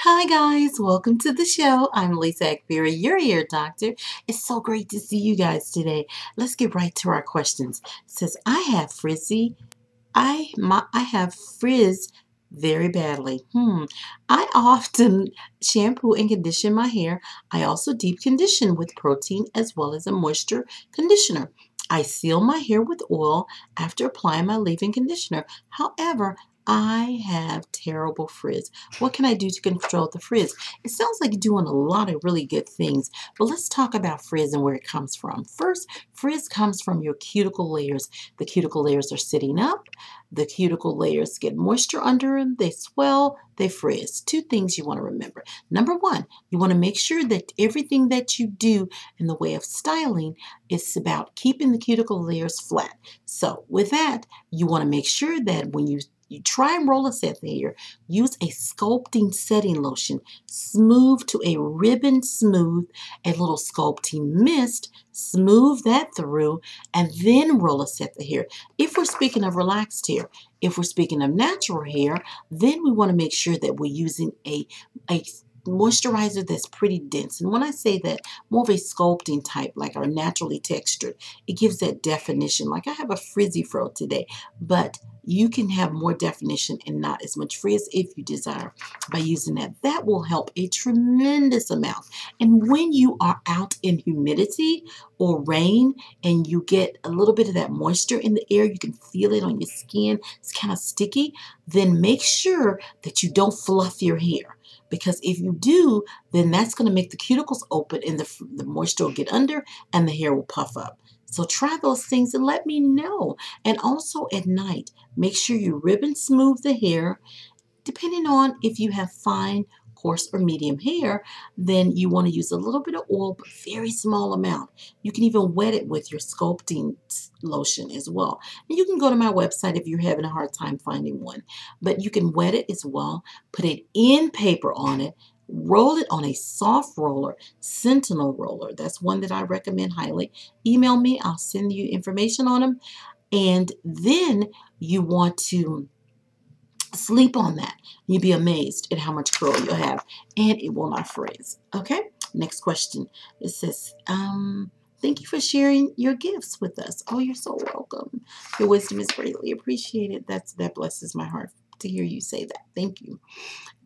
Hi guys, welcome to the show. I'm Lisa Akbari, your ear doctor. It's so great to see you guys today. Let's get right to our questions. It says I have I have frizz very badly. I often shampoo and condition my hair. I also deep condition with protein as well as a moisture conditioner. I seal my hair with oil after applying my leave-in conditioner. However, I have terrible frizz. What can I do to control the frizz? It sounds like you're doing a lot of really good things, but let's talk about frizz and where it comes from. First, frizz comes from your cuticle layers. The cuticle layers are sitting up. The cuticle layers get moisture under them. They swell. They frizz. Two things you want to remember. Number one, you want to make sure that everything that you do in the way of styling is about keeping the cuticle layers flat. So with that, you want to make sure that when you try and roll a set the hair, use a sculpting setting lotion, smooth to a ribbon smooth, a little sculpting mist, smooth that through, and then roll a set the hair. If we're speaking of relaxed hair, if we're speaking of natural hair, then we want to make sure that we're using a moisturizer that's pretty dense. And when I say that, more of a sculpting type, like our naturally textured, it gives that definition. Like I have a frizzy fro today, but you can have more definition and not as much frizz if you desire by using that. That will help a tremendous amount. And when you are out in humidity or rain and you get a little bit of that moisture in the air, you can feel it on your skin, it's kind of sticky, then make sure that you don't fluff your hair. Because if you do, then that's going to make the cuticles open and the moisture will get under and the hair will puff up. So try those things and let me know. And also at night, make sure you ribbon smooth the hair. Depending on if you have fine, coarse, or medium hair, then you want to use a little bit of oil, but very small amount. You can even wet it with your sculpting lotion as well. And you can go to my website if you're having a hard time finding one. But you can wet it as well, put it in paper on it, roll it on a soft roller, Sentinel roller. That's one that I recommend highly. Email me. I'll send you information on them. And then you want to sleep on that. You'll be amazed at how much curl you'll have, and it will not frizz. Okay, next question. It says, thank you for sharing your gifts with us. Oh, you're so welcome. Your wisdom is greatly appreciated. That blesses my heart to hear you say that. Thank you.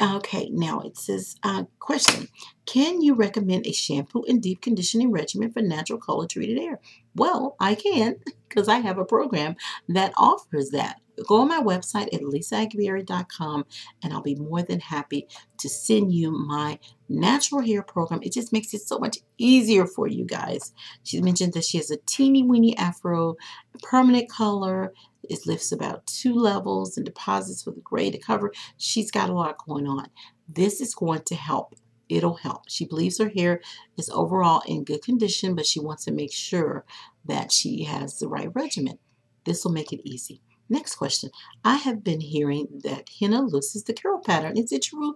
Okay, now it says, question. Can you recommend a shampoo and deep conditioning regimen for natural color treated hair? Well, I can because I have a program that offers that. Go on my website at lisaakbari.com and I'll be more than happy to send you my natural hair program. It just makes it so much easier for you guys. She mentioned that she has a teeny weeny afro, permanent color. It lifts about 2 levels and deposits with gray to cover. She's got a lot going on. This is going to help. It'll help. She believes her hair is overall in good condition, but she wants to make sure that she has the right regimen. This will make it easy. Next question. I have been hearing that henna loosens the curl pattern. Is it true?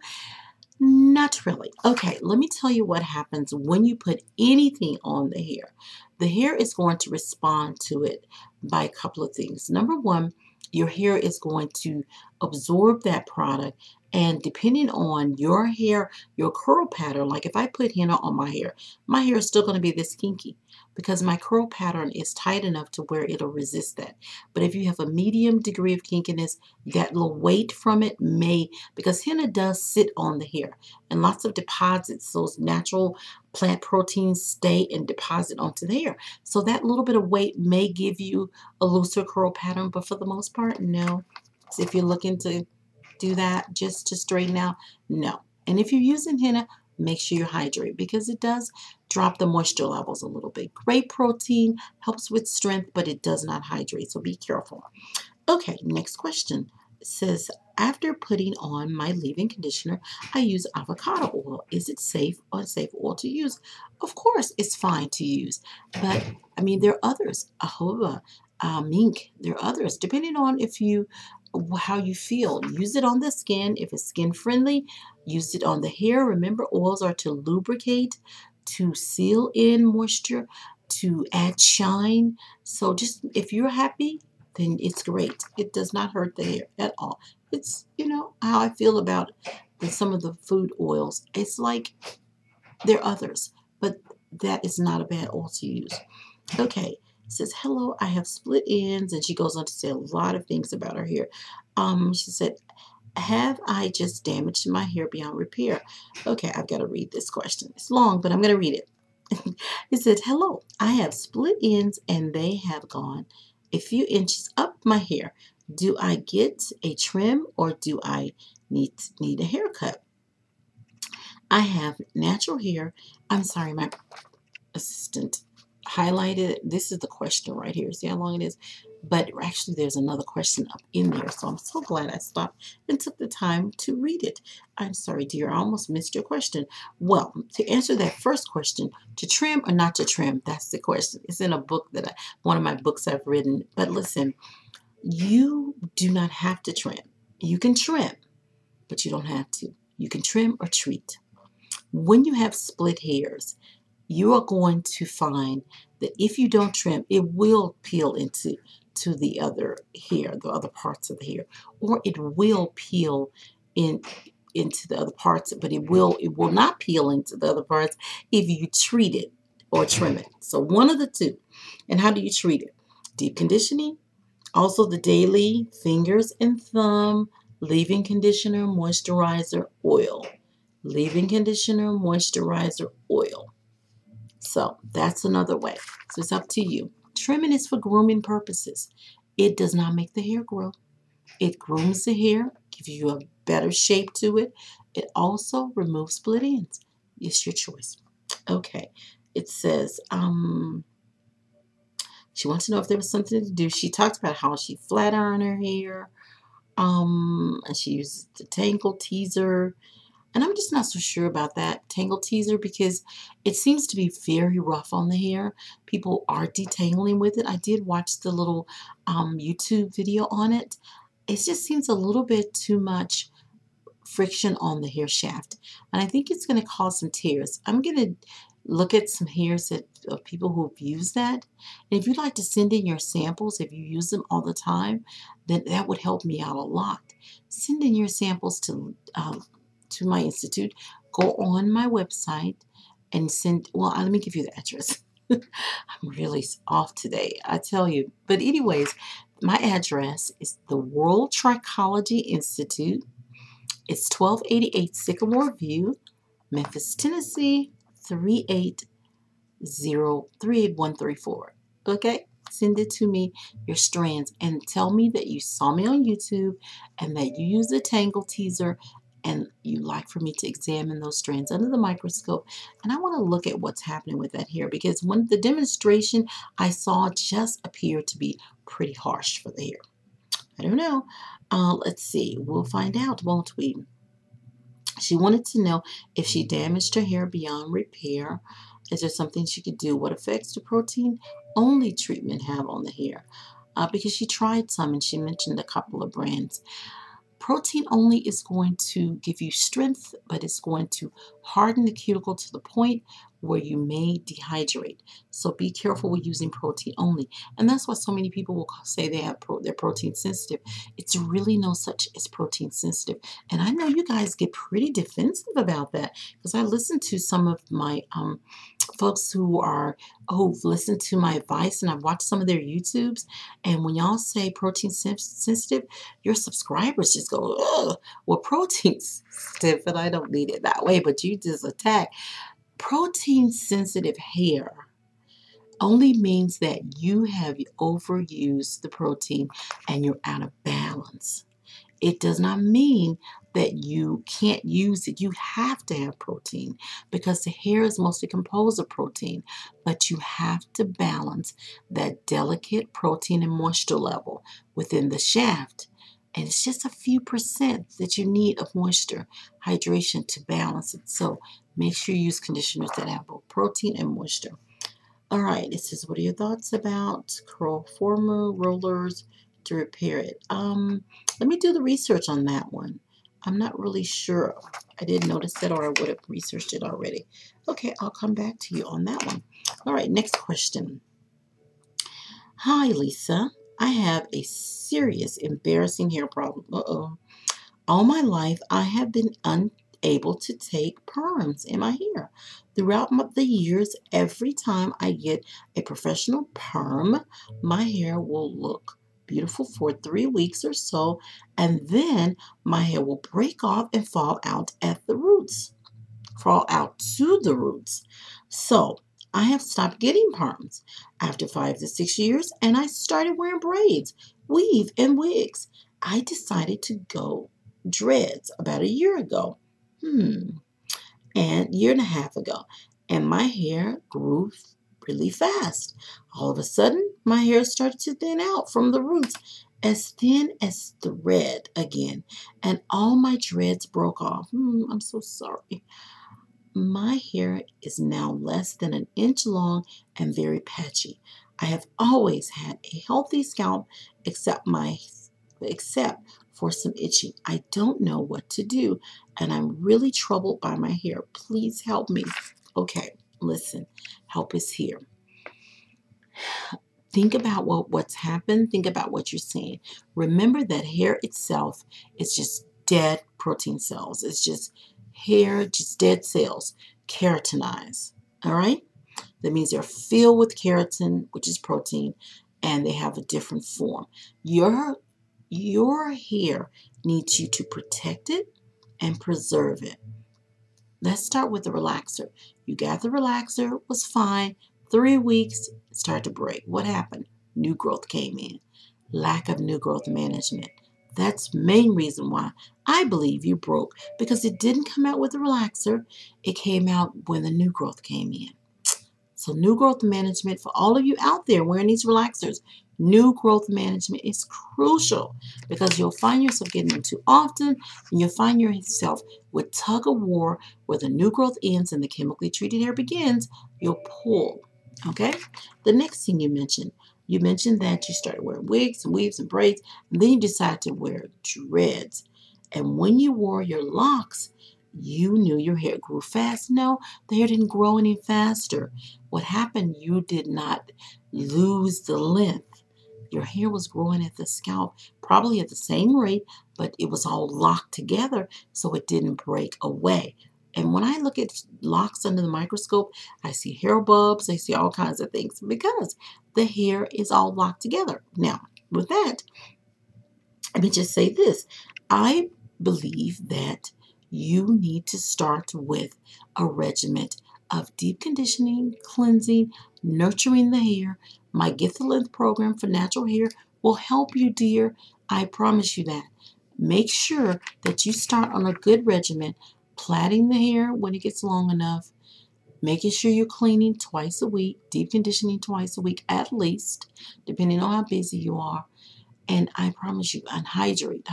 Not really. Okay, let me tell you what happens when you put anything on the hair. The hair is going to respond to it by a couple of things. Number one, your hair is going to absorb that product, and depending on your hair, your curl pattern, like if I put henna on my hair is still going to be this kinky because my curl pattern is tight enough to where it'll resist that. But if you have a medium degree of kinkiness, that little weight from it may, because henna does sit on the hair and lots of deposits, those natural plant proteins stay and deposit onto the hair. So that little bit of weight may give you a looser curl pattern, but for the most part, no. So if you're looking to do that just to straighten out, no. And if you're using henna, make sure you hydrate because it does drop the moisture levels a little bit. Great protein, helps with strength, but it does not hydrate, so be careful. Okay, next question. It says, after putting on my leave-in conditioner, I use avocado oil. Is it safe or unsafe oil to use? Of course, it's fine to use, but I mean, there are others. Ahoba, mink, there are others. Depending on how you feel. Use it on the skin. If it's skin friendly, use it on the hair. Remember, oils are to lubricate, to seal in moisture, to add shine. So just if you're happy, then it's great. It does not hurt the hair at all. It's, how I feel about than some of the food oils. It's like there are others, but that is not a bad oil to use. Okay, it says, hello, I have split ends, and she goes on to say a lot of things about her hair. She said, have I just damaged my hair beyond repair? Okay, I've got to read this question. It's long, but I'm going to read it. It said, hello, I have split ends and they have gone a few inches up my hair. Do I get a trim or do I need a haircut? I have natural hair. I'm sorry, my assistant highlighted it. This is the question right here. See how long it is? But actually, there's another question up in there. So I'm so glad I stopped and took the time to read it. I'm sorry, dear. I almost missed your question. Well, to answer that first question, to trim or not to trim, that's the question. It's in a book that one of my books I've written. But listen, you do not have to trim. You can trim, but you don't have to. You can trim or treat. When you have split hairs, you are going to find that if you don't trim, it will peel into the other hair, the other parts of the hair, or it will peel into the other parts, but it will not peel into the other parts if you treat it or trim it. So one of the two. And how do you treat it? Deep conditioning, also the daily fingers and thumb leave-in conditioner, moisturizer, oil. Leave-in conditioner, moisturizer, oil. So that's another way. So it's up to you. Trimming is for grooming purposes. It does not make the hair grow. It grooms the hair, gives you a better shape to it. It also removes split ends. It's your choice. Okay. It says, she wants to know if there was something to do. She talked about how she flat ironed her hair. And she used the tangle teezer. And I'm just not so sure about that tangle teezer because it seems to be very rough on the hair. People are detangling with it. I did watch the little YouTube video on it. It just seems a little bit too much friction on the hair shaft. And I think it's going to cause some tears. I'm going to look at some hairs of people who've used that. And if you'd like to send in your samples, if you use them all the time, then that would help me out a lot. Send in your samples to my institute. Go on my website and send, well, let me give you the address. I'm really off today, I tell you. But anyways, my address is the World Trichology Institute. It's 1288 Sycamore View, Memphis, Tennessee, 38134. Okay? Send it to me, your strands, and tell me that you saw me on YouTube and that you use the tangle teezer and you like for me to examine those strands under the microscope. And I want to look at what's happening with that hair because when the demonstration I saw just appeared to be pretty harsh for the hair. I don't know. Let's see. We'll find out, won't we? She wanted to know if she damaged her hair beyond repair. Is there something she could do? What effects do protein-only treatment have on the hair? Because she tried some and she mentioned a couple of brands. Protein only is going to give you strength, but it's going to harden the cuticle to the point where you may dehydrate. So be careful with using protein only. And that's why so many people will say they're protein sensitive. It's really no such as protein sensitive. And I know you guys get pretty defensive about that because I listen to some of my folks who've listened to my advice and I've watched some of their YouTubes, and when y'all say protein sensitive, your subscribers just go, ugh, well, protein sensitive, and I don't mean it that way, but you just attack. Protein sensitive hair only means that you have overused the protein and you're out of balance. It does not mean that you can't use it. You have to have protein because the hair is mostly composed of protein, but you have to balance that delicate protein and moisture level within the shaft. And it's just a few percent that you need of moisture, hydration to balance it. So make sure you use conditioners that have both protein and moisture. All right, it says, what are your thoughts about Curlformer rollers to repair it? Let me do the research on that one. I'm not really sure. I didn't notice that, or I would have researched it already. Okay, I'll come back to you on that one. All right, next question. Hi, Lisa. I have a serious, embarrassing hair problem. All my life, I have been unable to take perms in my hair. Throughout the years, every time I get a professional perm, my hair will look beautiful for 3 weeks or so, and then my hair will break off and fall out at the roots, fall out to the roots. So I have stopped getting perms after 5 to 6 years, and I started wearing braids, weave, and wigs. I decided to go dreads about a year ago. And year and a half ago. And my hair grew really fast. All of a sudden, my hair started to thin out from the roots, as thin as thread again. And all my dreads broke off. I'm so sorry. My hair is now less than an inch long and very patchy. I have always had a healthy scalp except for some itching. I don't know what to do, and I'm really troubled by my hair. Please help me. Okay, listen, help is here. Think about what's happened. Think about what you're saying. Remember that hair itself is just dead protein cells. It's just hair, just dead cells, keratinized. All right? That means they're filled with keratin, which is protein, and they have a different form. Your hair needs you to protect it and preserve it. Let's start with the relaxer. You got the relaxer, was fine. 3 weeks, it started to break. What happened? New growth came in. Lack of new growth management. That's the main reason why I believe you broke, because it didn't come out with the relaxer. It came out when the new growth came in. So new growth management for all of you out there wearing these relaxers, new growth management is crucial, because you'll find yourself getting them too often, and you'll find yourself with tug of war where the new growth ends and the chemically treated hair begins. You'll pull. Okay? The next thing you mentioned that you started wearing wigs and weaves and braids, and then you decided to wear dreads. And when you wore your locks, you knew your hair grew fast. No, the hair didn't grow any faster. What happened, you did not lose the length. Your hair was growing at the scalp, probably at the same rate, but it was all locked together, so it didn't break away. And when I look at locks under the microscope, I see hair bulbs, I see all kinds of things, because the hair is all locked together. Now, with that, let me just say this. I believe that you need to start with a regimen of deep conditioning, cleansing, nurturing the hair. My Get the Length program for natural hair will help you, dear. I promise you that. Make sure that you start on a good regimen, plaiting the hair when it gets long enough, making sure you're cleaning twice a week, deep conditioning twice a week at least, depending on how busy you are. And I promise you, and hydrate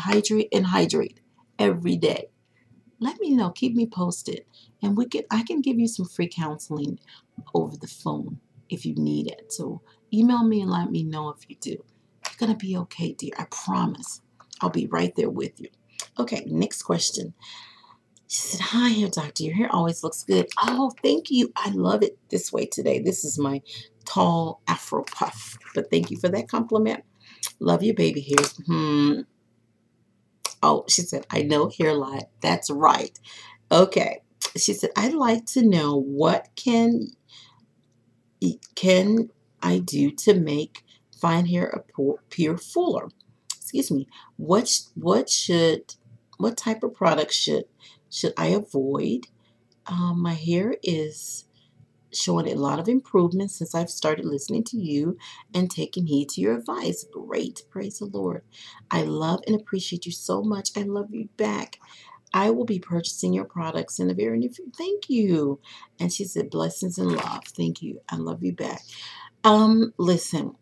every day. Let me know. Keep me posted. And I can give you some free counseling over the phone if you need it. So email me and let me know if you do. You're going to be okay, dear. I promise. I'll be right there with you. Okay, next question. She said, hi, hair doctor. Your hair always looks good. Oh, thank you. I love it this way today. This is my tall afro puff. But thank you for that compliment. Love your baby hairs. Oh, she said, I know hair lie. That's right. Okay. She said, I'd like to know what can I do to make fine hair appear fuller? Excuse me. What type of product should I avoid? My hair is showing a lot of improvement since I've started listening to you and taking heed to your advice. Great. Praise the Lord. I love and appreciate you so much. I love you back. I will be purchasing your products in the very near future. Thank you. And she said, blessings and love. Thank you. I love you back. Listen,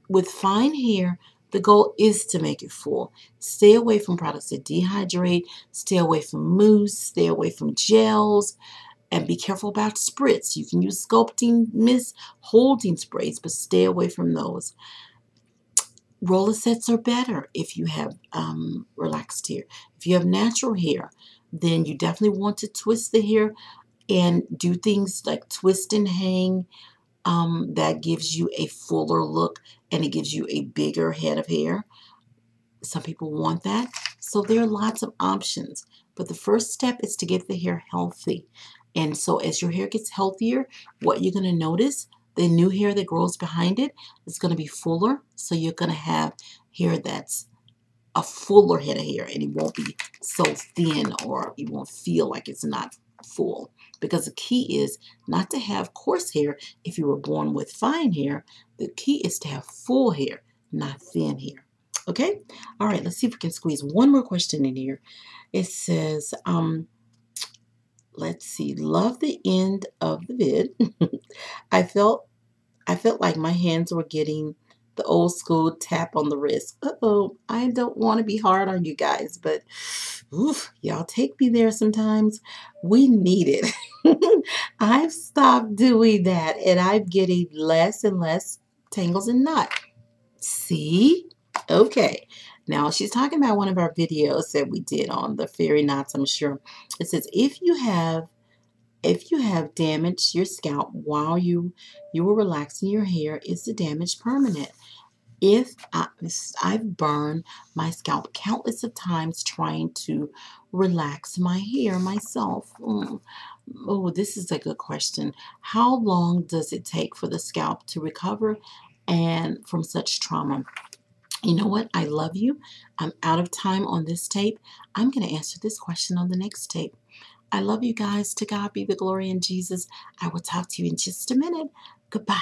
with fine hair, the goal is to make it full. Stay away from products that dehydrate. Stay away from mousse. Stay away from gels. And be careful about spritz. You can use sculpting mist holding sprays, but stay away from those. Roller sets are better if you have relaxed hair. If you have natural hair, then you definitely want to twist the hair and do things like twist and hang. That gives you a fuller look and it gives you a bigger head of hair. Some people want that. So there are lots of options. But the first step is to get the hair healthy. And so as your hair gets healthier, what you're going to notice, the new hair that grows behind it is going to be fuller. So you're going to have hair that's a fuller head of hair, and it won't be so thin, or you won't feel like it's not full. Because the key is not to have coarse hair if you were born with fine hair. The key is to have full hair, not thin hair. Okay? All right, let's see if we can squeeze one more question in here. It says, let's see, love the end of the vid. I felt like my hands were getting the old school tap on the wrist. Uh-oh, I don't want to be hard on you guys, but oof, y'all take me there sometimes. We need it. I've stopped doing that, and I'm getting less and less tangles and knots. See? Okay. Now, she's talking about one of our videos that we did on the fairy knots, I'm sure. It says, if you have damaged your scalp while you were relaxing your hair, is the damage permanent? I've burned my scalp countless of times trying to relax my hair myself. Oh, this is a good question. How long does it take for the scalp to recover and from such trauma? You know what? I love you. I'm out of time on this tape. I'm going to answer this question on the next tape. I love you guys. To God be the glory in Jesus. I will talk to you in just a minute. Goodbye.